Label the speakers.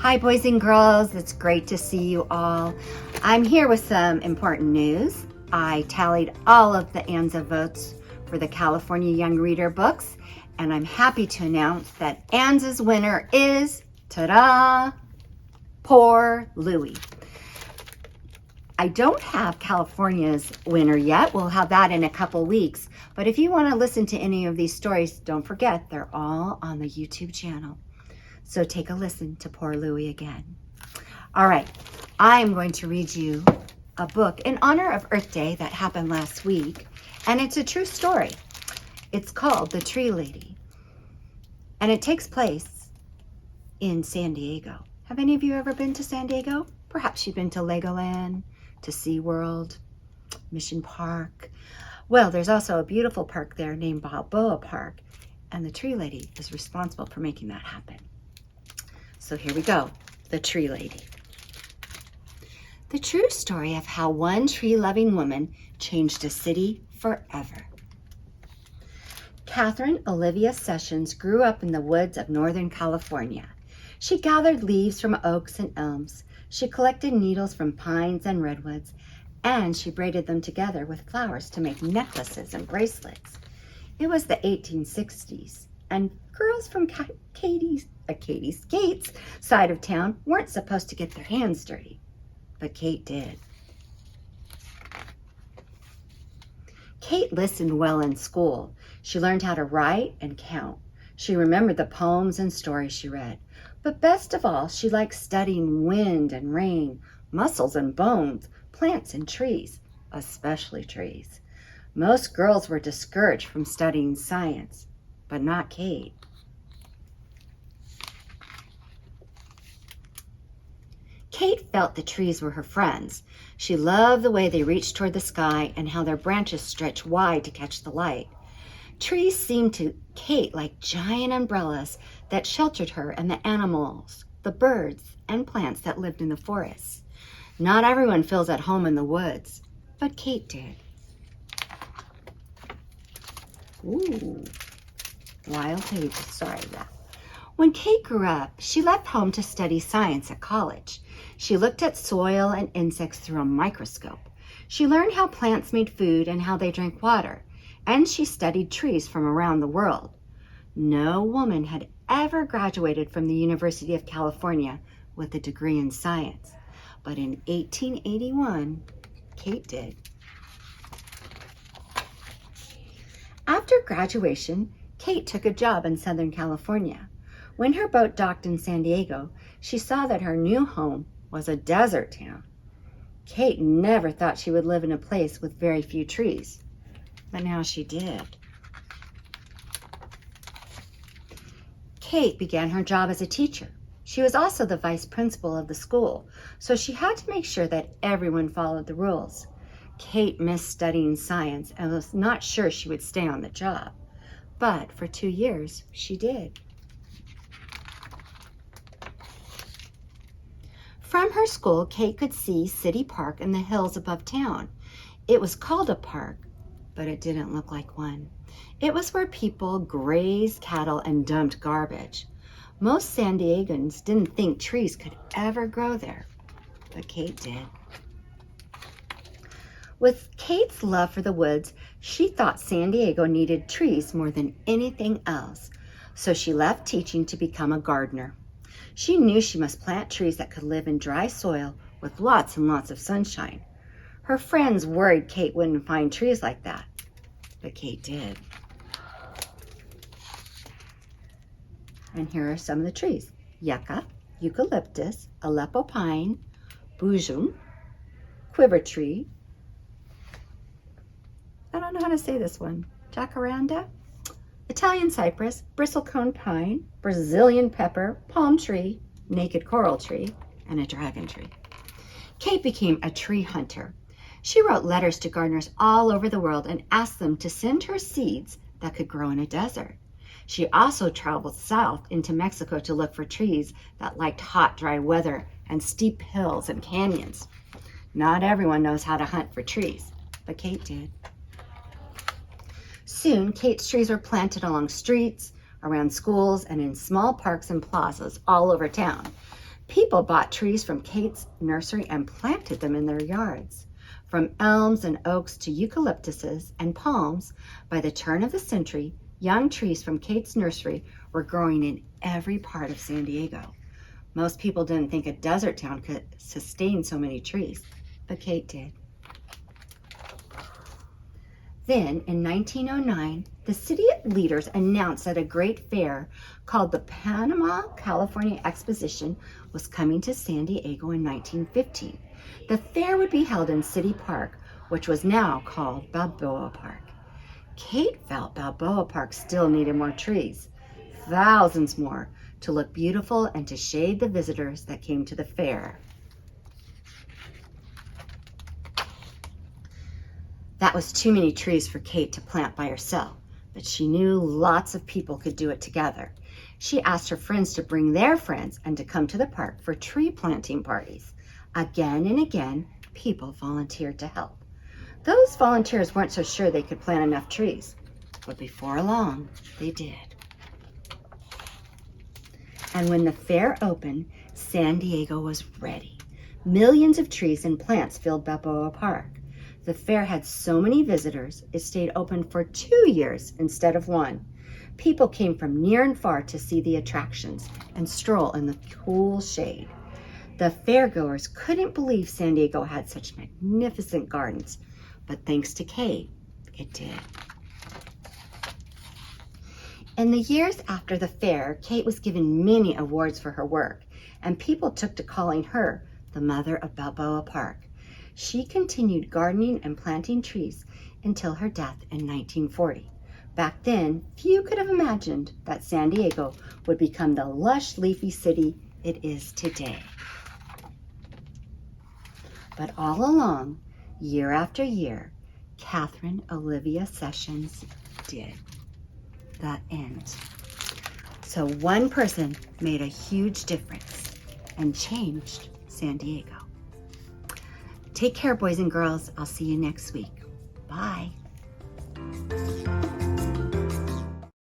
Speaker 1: Hi, boys and girls. It's great to see you all. I'm here with some important news. I tallied all of the ANZA votes for the California Young Reader books, and I'm happy to announce that ANZA's winner is, ta-da, Poor Louie. I don't have California's winner yet. We'll have that in a couple weeks. But if you want to listen to any of these stories, don't forget they're all on the YouTube channel. So take a listen to Poor Louie again. All right, I'm going to read you a book in honor of Earth Day that happened last week, and it's a true story. It's called The Tree Lady, and it takes place in San Diego. Have any of you ever been to San Diego? Perhaps you've been to Legoland, to SeaWorld, Mission Park. Well, there's also a beautiful park there named Balboa Park, and the Tree Lady is responsible for making that happen. So here we go, The Tree Lady. The true story of how one tree-loving woman changed a city forever. Catherine Olivia Sessions grew up in the woods of Northern California. She gathered leaves from oaks and elms. She collected needles from pines and redwoods, and she braided them together with flowers to make necklaces and bracelets. It was the 1860s, and girls from Katie Skate's side of town weren't supposed to get their hands dirty, but Kate did. Kate listened well in school. She learned how to write and count. She remembered the poems and stories she read. But best of all, she liked studying wind and rain, muscles and bones, plants and trees, especially trees. Most girls were discouraged from studying science, but not Kate. Kate felt the trees were her friends. She loved the way they reached toward the sky and how their branches stretched wide to catch the light. Trees seemed to Kate like giant umbrellas that sheltered her and the animals, the birds, and plants that lived in the forests. Not everyone feels at home in the woods, but Kate did. Ooh, wild pages, sorry about that. When Kate grew up, she left home to study science at college. She looked at soil and insects through a microscope. She learned how plants made food and how they drank water, and she studied trees from around the world. No woman had ever graduated from the University of California with a degree in science, but in 1881, Kate did. After graduation, Kate took a job in Southern California. When her boat docked in San Diego, she saw that her new home was a desert town. Kate never thought she would live in a place with very few trees, but now she did. Kate began her job as a teacher. She was also the vice principal of the school, so she had to make sure that everyone followed the rules. Kate missed studying science and was not sure she would stay on the job, but for 2 years, she did. From her school, Kate could see City Park in the hills above town. It was called a park, but it didn't look like one. It was where people grazed cattle and dumped garbage. Most San Diegans didn't think trees could ever grow there, but Kate did. With Kate's love for the woods, she thought San Diego needed trees more than anything else, so she left teaching to become a gardener. She knew she must plant trees that could live in dry soil with lots and lots of sunshine. Her friends worried Kate wouldn't find trees like that, but Kate did. And here are some of the trees: yucca, eucalyptus, Aleppo pine, boojum, quiver tree. I don't know how to say this one. Jacaranda, Italian cypress, bristlecone pine, Brazilian pepper, palm tree, naked coral tree, and a dragon tree. Kate became a tree hunter. She wrote letters to gardeners all over the world and asked them to send her seeds that could grow in a desert. She also traveled south into Mexico to look for trees that liked hot, dry weather and steep hills and canyons. Not everyone knows how to hunt for trees, but Kate did. Soon, Kate's trees were planted along streets, around schools, and in small parks and plazas all over town. People bought trees from Kate's nursery and planted them in their yards. From elms and oaks to eucalyptuses and palms, by the turn of the century, young trees from Kate's nursery were growing in every part of San Diego. Most people didn't think a desert town could sustain so many trees, but Kate did. Then, in 1909, the city leaders announced that a great fair called the Panama California Exposition was coming to San Diego in 1915. The fair would be held in City Park, which was now called Balboa Park. Kate felt Balboa Park still needed more trees, thousands more, to look beautiful and to shade the visitors that came to the fair. That was too many trees for Kate to plant by herself, but she knew lots of people could do it together. She asked her friends to bring their friends and to come to the park for tree planting parties. Again and again, people volunteered to help. Those volunteers weren't so sure they could plant enough trees, but before long, they did. And when the fair opened, San Diego was ready. Millions of trees and plants filled Balboa Park. The fair had so many visitors, it stayed open for 2 years instead of 1. People came from near and far to see the attractions and stroll in the cool shade. The fairgoers couldn't believe San Diego had such magnificent gardens, but thanks to Kate, it did. In the years after the fair, Kate was given many awards for her work, and people took to calling her the mother of Balboa Park. She continued gardening and planting trees until her death in 1940. Back then, few could have imagined that San Diego would become the lush, leafy city it is today. But all along, year after year, Catherine Olivia Sessions did. The end. So one person made a huge difference and changed San Diego. Take care, boys and girls. I'll see you next week. Bye.